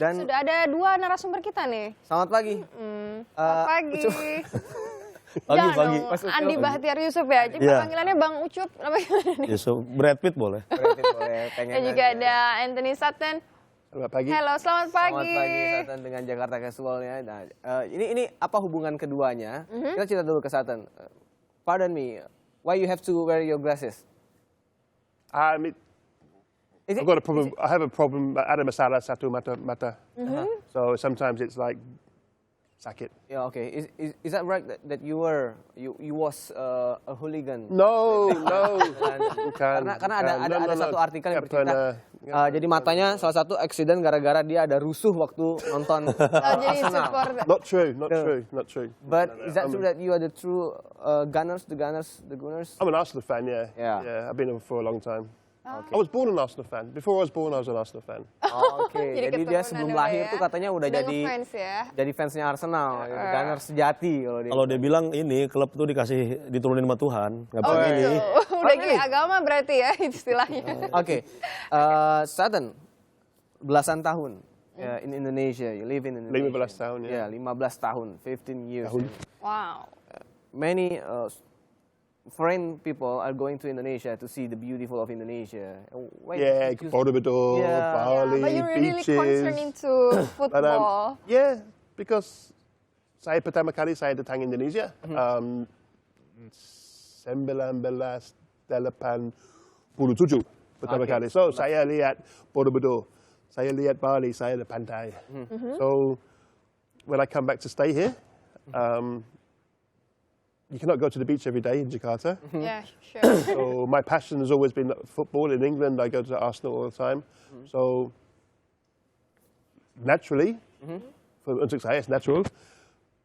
Dan sudah ada 2 narasumber kita nih. selamat pagi. Selamat pagi. Pagi. Dong, Andi Bahtiar Yusuf ya. Jadi Iya. panggilannya Bang Ucup. Apa gimana nih? Yusuf, Brad Pitt boleh. Berarti boleh pengen Dan juga nanya. ada Anthony Sutton. Selamat pagi. Halo, selamat pagi. Selamat pagi Sutton dengan Jakarta Casualnya. Nah, ini apa hubungan keduanya? Kita cerita dulu ke Sutton. Pardon me, why you have to wear your glasses? Is I've got a problem. I have a problem. Ada masalah satu mata. So sometimes it's like sakit. Yeah, okay. Is that right that you was a hooligan? No. Karena Bukan. ada satu artikel yang Nggak pernah. bercerita jadi matanya salah satu accident gara-gara dia ada rusuh waktu nonton Jadi Arsenal. support. Not true. No. Not true. But is that true that you are the true Gunners? I'm an Arsenal fan. Yeah. Yeah. I've been for a long time. I was born an Arsenal fan. Before I was born, I was an Arsenal fan. Oke, Jadi jadi dia keturunan sebelum udah lahir ya. tuh katanya udah jadi ngefans ya. jadi fansnya Arsenal, Gunners sejati kalau dia. Kalau dia bilang ini klub tuh diturunin sama Tuhan, nggak Oh boleh gitu. ini. Udah gini agama berarti ya istilahnya. Oke, Sutton, belasan tahun in Indonesia, you live in Indonesia. 15 tahun, ya. Ya, 15 tahun, 15 years. Wow. Many foreign people are going to Indonesia to see the beautiful of Indonesia. Why Yeah, did you- Borobudur, Yeah. Bali, But you're really beaches. concerned into But, football. yeah, because saya pertama kali saya datang Indonesia. 1987 pertama kali. So saya lihat Borobudur, saya lihat Bali, saya lihat pantai. So when I come back to stay here, you cannot go to the beach every day in Jakarta. Yeah, sure. So my passion has always been football. In England, I go to Arsenal all the time. So naturally, untuk saya it's natural,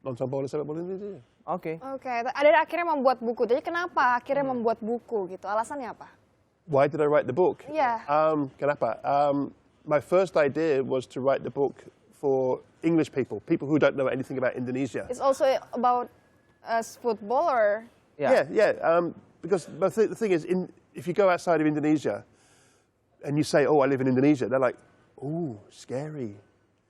nonton bola sepak bola Indonesia. Oke. Oke, ada akhirnya membuat buku. Jadi kenapa akhirnya membuat buku gitu? Alasannya apa? Why did I write the book? Yeah. Kenapa? My first idea was to write the book for English people who don't know anything about Indonesia. It's also about football or? Yeah. Because the thing is, if you go outside of Indonesia and you say, "Oh, I live in Indonesia," they're like, "Oh, scary."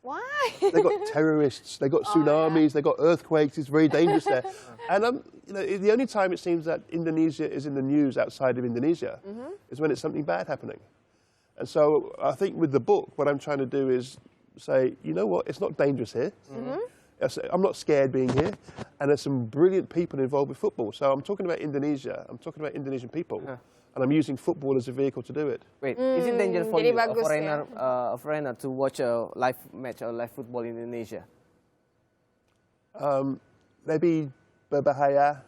Why? They got terrorists, they got tsunamis, they got earthquakes. It's very dangerous there. And the only time it seems that Indonesia is in the news outside of Indonesia is when it's something bad happening. And so I think with the book, what I'm trying to do is say, you know what, it's not dangerous here. I'm not scared being here. And there's some brilliant people involved with football. So I'm talking about Indonesia, I'm talking about Indonesian people. And I'm using football as a vehicle to do it. Wait, is it dangerous for Jadi you, bagus a foreigner, to watch a live match or live football in Indonesia? Maybe berbahaya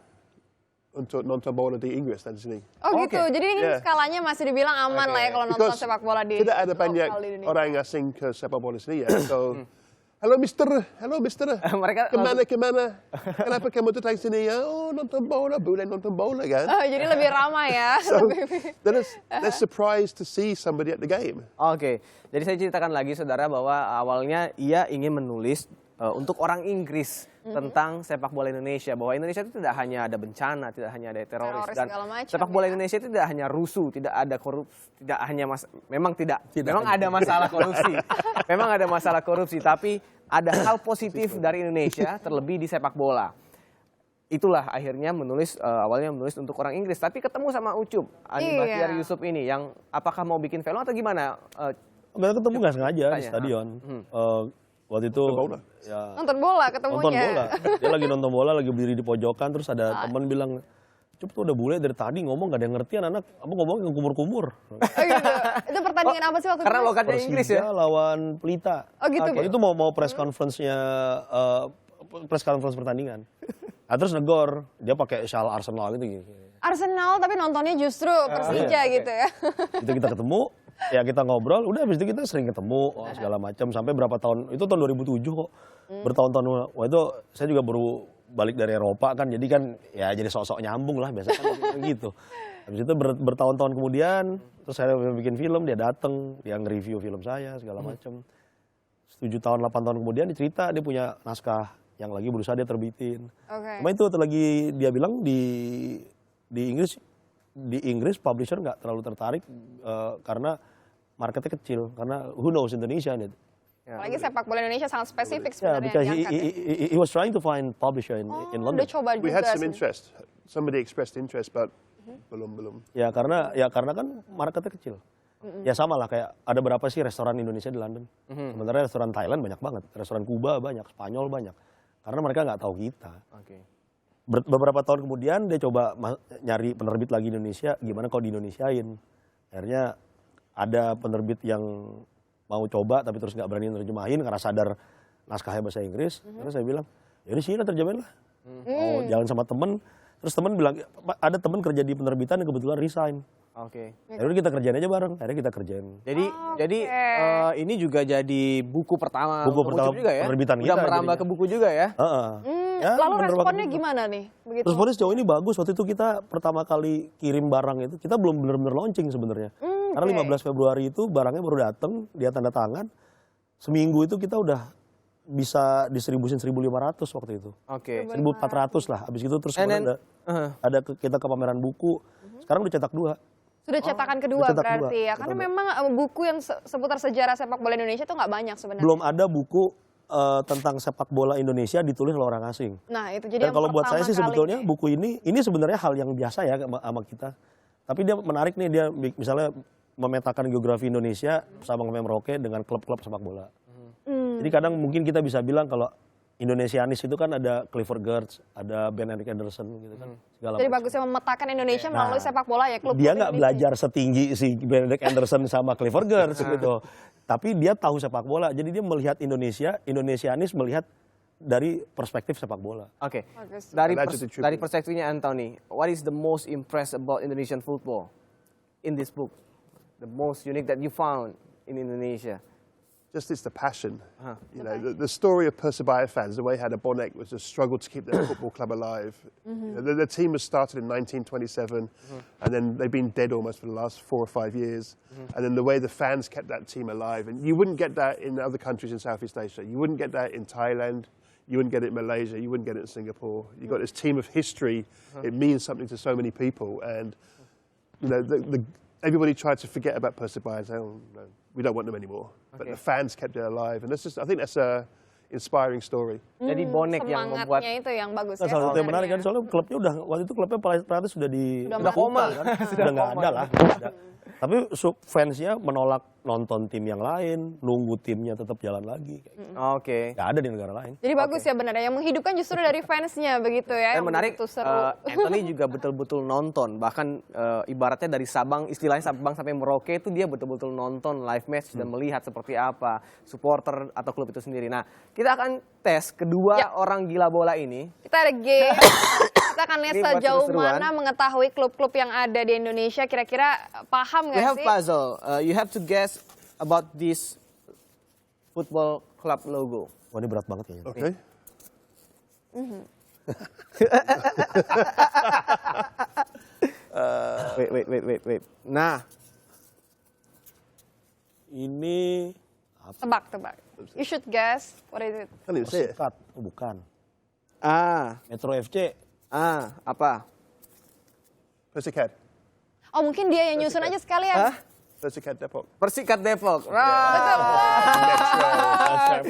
untuk nonton bola di Inggris dan di sini. Oh gitu. Oke. Jadi ini Yeah. skalanya masih dibilang aman lah ya kalau nonton Because sepak bola di tidak ada banyak lokal di Indonesia. orang asing ke sepak bola sini ya. So, hello mister. Mereka Kemana? Kenapa kamu datang sini ya? Oh, nonton bola, boleh nonton bola kan? Oh, jadi lebih ramai ya. So, they're surprised to see somebody at the game. Oke, jadi saya ceritakan lagi saudara bahwa awalnya ia ingin menulis untuk orang Inggris tentang sepak bola Indonesia, bahwa Indonesia itu tidak hanya ada bencana, tidak hanya ada teroris, dan segala macam, sepak bola ya. Indonesia itu tidak hanya rusuh, tidak ada korupsi, tidak hanya memang ada masalah korupsi, memang ada masalah korupsi, tapi ada hal positif dari Indonesia terlebih di sepak bola. Itulah akhirnya awalnya menulis untuk orang Inggris, tapi ketemu sama Ucup, Andi Bahtiar Yusuf ini yang apakah mau bikin film atau gimana? Mereka ketemu nggak sengaja di Tanya. stadion. Waktu itu Nonton bola? ya, Nonton bola nonton ketemunya. bola. Dia lagi nonton bola, lagi berdiri di pojokan, terus ada teman bilang, Cup tuh udah bule dari tadi ngomong gak ada yang ngertian anak, apa ngomongnya kumur-kumur. Oh gitu. Itu pertandingan apa sih waktu Karena itu? lokatnya Inggris ya. Persija lawan Pelita. Oh gitu. Waktu itu mau press conference-nya, press conference pertandingan. Nah, terus negor, dia pakai shawl Arsenal gitu. Arsenal tapi nontonnya justru Persija gitu ya. Itu kita ketemu, ya kita ngobrol, udah habis itu kita sering ketemu segala macam sampai berapa tahun, itu tahun 2007 kok. Bertahun-tahun, wah itu saya juga baru balik dari Eropa kan, jadi kan ya jadi sok-sok nyambung lah biasa kan gitu. Habis itu bertahun-tahun kemudian, terus saya bikin film, dia datang, dia nge-review film saya segala macam. 7 tahun, 8 tahun kemudian dia cerita dia punya naskah yang lagi berusaha dia terbitin. Oke. Cuma itu lagi dia bilang di Inggris publisher nggak terlalu tertarik karena marketnya kecil, karena who knows Indonesia nih. Apalagi sepak bola Indonesia sangat spesifik Yeah, sebenarnya because yang diangkat ya. he was trying to find publisher in London. Udah coba juga. We had some sih. interest. Somebody expressed interest, but belum. Ya karena kan marketnya kecil. Ya sama lah kayak ada berapa sih restoran Indonesia di London. Sebenarnya restoran Thailand banyak banget, restoran Kuba banyak, Spanyol banyak. Karena mereka nggak tahu kita. Oke. Beberapa tahun kemudian dia coba nyari penerbit lagi di Indonesia, gimana kalau di Indonesiain. Akhirnya ada penerbit yang mau coba tapi terus nggak berani nerjemahin karena sadar naskahnya bahasa Inggris. Karena saya bilang, ya udah sini terjemahin lah. Mau jalan sama temen, terus temen bilang, ada temen kerja di penerbitan yang kebetulan resign. Oke. Ya udah kita kerjain aja bareng, akhirnya kita kerjain. Jadi ini juga jadi buku pertama Buku untuk pertama Ucup juga ya. penerbitan Udah kita merambah jadinya. ke buku juga ya. Ya, Lalu bener responnya banget. gimana nih? Begitu. Responnya sejauh ini bagus. Waktu itu kita pertama kali kirim barang itu, kita belum benar-benar launching sebenarnya. Karena 15 Februari itu barangnya baru datang, dia tanda tangan. Seminggu itu kita udah bisa distribusin 1.500 waktu itu. Oke. 1.400 lah. Habis itu terus And kemudian then, ada kita ke pameran buku. Sekarang udah cetak 2. Sudah cetakan kedua cetak berarti dua. ya. Karena memang buku yang seputar sejarah sepak bola Indonesia itu nggak banyak sebenarnya. Belum ada buku tentang sepak bola Indonesia ditulis oleh orang asing. Nah, itu jadi Dan yang kalau buat saya pertama sih kali sebetulnya nih. buku ini sebenarnya hal yang biasa ya sama kita. Tapi dia menarik nih, dia misalnya memetakan geografi Indonesia Sabang sampai Merauke dengan klub-klub sepak bola. Jadi kadang mungkin kita bisa bilang kalau Indonesianis itu kan ada Clifford Gertz, ada Benedict Anderson gitu kan. Segala Jadi macam. bagusnya memetakan Indonesia melalui sepak bola ya klub. Dia nggak belajar setinggi si Benedict Anderson sama Clifford Gertz gitu. Tapi dia tahu sepak bola. Jadi dia melihat Indonesianis melihat dari perspektif sepak bola. Oke. Bagus. Dari perspektifnya Anthony, what is the most impressed about Indonesian football in this book? The most unique that you found in Indonesia? Just it's the passion. You know, the story of Persebaya fans, the way how the Bonek was a struggle to keep their football club alive. You know, the team was started in 1927, and then they've been dead almost for the last 4 or 5 years. And then the way the fans kept that team alive, and you wouldn't get that in other countries in Southeast Asia. You wouldn't get that in Thailand. You wouldn't get it in Malaysia. You wouldn't get it in Singapore. You got this team of history. It means something to so many people, and you know, everybody tried to forget about Persebaya and say, "Oh no, we don't want them anymore." But the fans kept it alive, and I think that's a inspiring story. Jadi Bonek yang membuat Semangatnya itu yang bagus Nah, ya. salah satu yang menarik sebenarnya. kan soalnya klubnya udah waktu itu klubnya praktis sudah Sudah koma. kan? Sudah nggak ada lah. nggak ada. Tapi fansnya menolak nonton tim yang lain, nunggu timnya tetap jalan lagi. Kayak gitu. Oke. Nggak ada di negara lain. Jadi bagus ya benar. Yang menghidupkan justru dari fansnya begitu ya. Dan yang menarik, begitu seru. Anthony juga betul-betul nonton. Bahkan ibaratnya dari Sabang, istilahnya Sabang sampai Merauke itu dia betul-betul nonton live match dan melihat seperti apa supporter atau klub itu sendiri. Nah, kita akan tes kedua orang gila bola ini. Kita ada game. Kita akan lihat Ini buat sejauh seru-seruan. mana mengetahui klub-klub yang ada di Indonesia. Kira-kira paham We nggak have sih? puzzle. You have to guess about this football club logo. Wah ini berat banget kayaknya. Okay. Wait. Nah, Ini Tebak. You should guess. What is it? Can't even see it. Persikat. Oh, bukan. Metro FC. Apa? Persikat. Oh mungkin dia yang nyusun aja sekalian. Persikat Depok. Persikat Depok. Betul.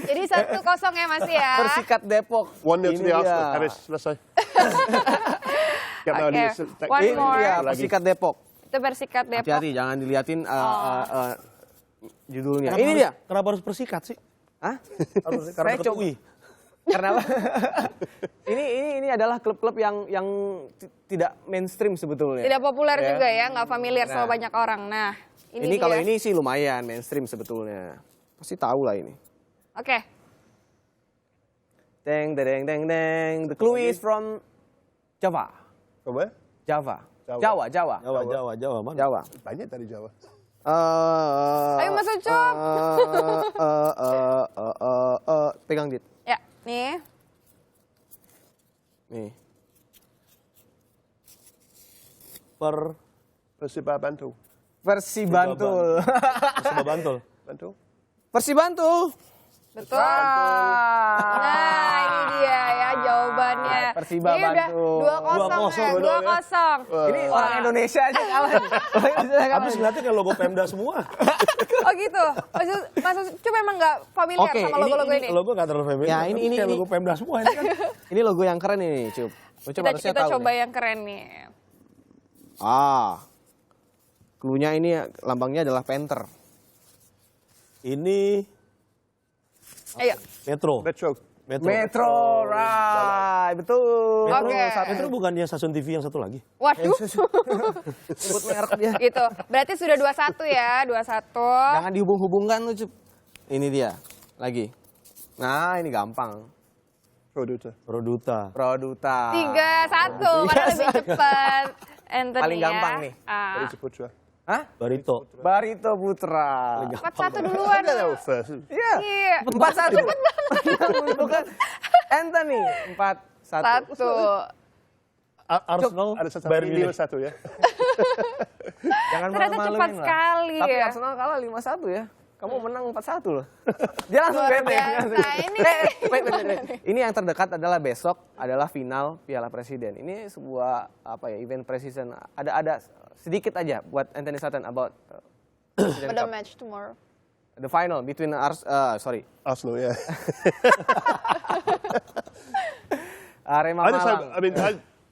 Jadi 1-0 ya masih ya. Persikat Depok. 1-0 to Ini the dia. Arsenal. Habis, selesai. Okay, one Ini more. dia Persikat Depok. Itu Persikat Depok. Hati-hati, jangan diliatin judulnya. Ini dia. Kenapa harus persikat sih? Hah? Karena Saya deket coba- UI. Karena apa? ini adalah klub-klub yang tidak mainstream sebetulnya. Tidak populer Ya. juga ya, nggak familiar sama Nah. banyak orang. Nah, Ini dia. kalau ini sih lumayan mainstream sebetulnya. Pasti tahu lah ini. Oke. Deng. The clue is from Java. From where? Jawa. Jawa. Mana? Jawa. Banyak dari Jawa. Ayo Mas Ucup. Pegang Dit. Ya, nih. Nih. Persibaya Bantul. Versi Bantul. Coba Bantul. Bantul? Versi Bantul. Betul. Nah, ini dia ya jawabannya. Persiba Jadi udah Bandung. 2-0. 2-0. Ini orang Indonesia aja kalah. Orang Indonesia kalah. Habis ngeliatnya kan logo Pemda semua. Oh gitu. Maksud Cup memang nggak familiar Oke, sama logo-logo ini. Logo nggak terlalu familiar. Ya, tapi ini kayak logo Pemda semua ini kan. Ini logo yang keren ini, Cup. Lu coba harusnya Kita tahu coba nih. yang keren nih. Cluenya ini lambangnya adalah panther. Ini Ayo. Metro. Metro, right, betul. Metro, Oke. Metro bukannya stasiun TV yang satu lagi? Waduh. Sebut merek dia. Gitu. Berarti sudah 2-1 ya, 2-1. Jangan dihubung-hubungkan lu, Cup. Ini dia, lagi. Nah, ini gampang. Producer. Produta. 3-1, karena lebih cepat. Anthony Paling gampang nih. Producer Putra. Hah? Barito. Barito Putra. 4-1 duluan. Yeah, that was first. Iya. Iya. 4-1. Bukan. Anthony 4-1. 1. Arsenal. Ada satu Bayern ini Munich. satu ya. Jangan Ternyata malu-maluin cepat lah. sekali Tapi ya. Arsenal kalah 5-1 ya. Kamu menang 4-1 loh. Dia langsung Luar bete. biasa. Ini- Wait. Ini yang terdekat adalah besok adalah final Piala Presiden. Ini sebuah event preseason. Ada sedikit aja buat Anthony Sutton about President Pada Cup. match tomorrow. The final between Arsenal, yeah. Arema I just hope, Malang. I mean,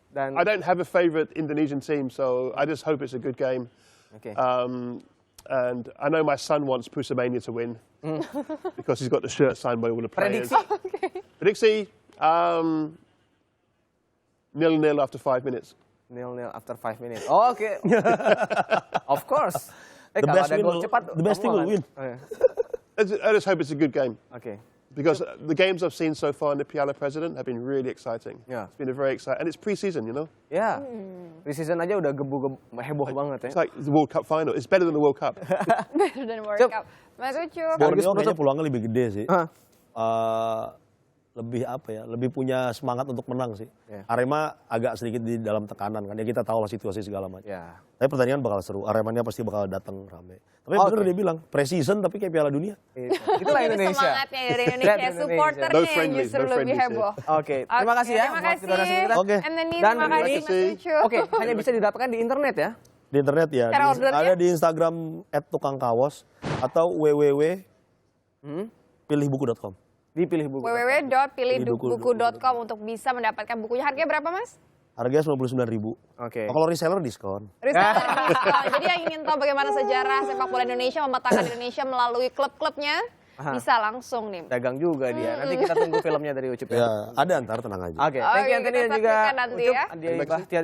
Dan I don't have a favourite Indonesian team, so I just hope it's a good game. Oke. And I know my son wants Pusamania to win because he's got the shirt signed by all the players. Prediksi Prediksi, 0-0 after 5 minutes. 0-0 after 5 minutes. Oh, oke. Of course. The Kalau best ada win gol will- cepat, the best kamu team will akan- win. Oh, iya. I just hope it's a good game Oke. because the games I've seen so far in the Piala President have been really exciting. Yeah. It's been a very exciting, and it's pre-season, you know. Ya. Preseason aja udah heboh banget ya. It's like the World Cup final. It's better than the World Cup. Better than World Cup. Cup. Mas Ucup. Borneo kayaknya peluangnya lebih gede sih. Hah? Lebih apa ya? Lebih punya semangat untuk menang sih. Ya. Arema agak sedikit di dalam tekanan kan. Ya kita tahu lah situasi segala macam. Ya. Tapi pertandingan bakal seru. Aremanya pasti bakal datang rame. Tapi Oke. bener dia bilang, pre-season tapi kayak Piala Dunia. Itulah Itu Indonesia. semangatnya dari Lihat Indonesia. Supporternya No yang friendlies, justru no lebih friendlies, heboh. Oke, terima kasih ya. Terima buat kasih. donasi kita. Oke. Anthony, Dan terima kasih Mas kasih. Ucup. Oke, hanya bisa didapatkan di internet ya. Di internet ya. Cara ordernya? Ada di Instagram @tukangkaos atau www.pilihbuku.com. Dipilih buku. www.pilihbuku.com untuk bisa mendapatkan bukunya. Harganya berapa, Mas? Harganya 99.000. Oke. Kalau reseller diskon. Reseller diskon. Jadi yang ingin tahu bagaimana sejarah sepak bola Indonesia memetakan Indonesia melalui klub-klubnya, Aha. bisa langsung nih. Dagang juga dia. Nanti kita tunggu filmnya dari Ucup ya. Ya, ada ntar tenang aja. Oke, thank you Oke, Anthony kita dan juga saksikan nanti Ucup. ya. Andi Bahtiar.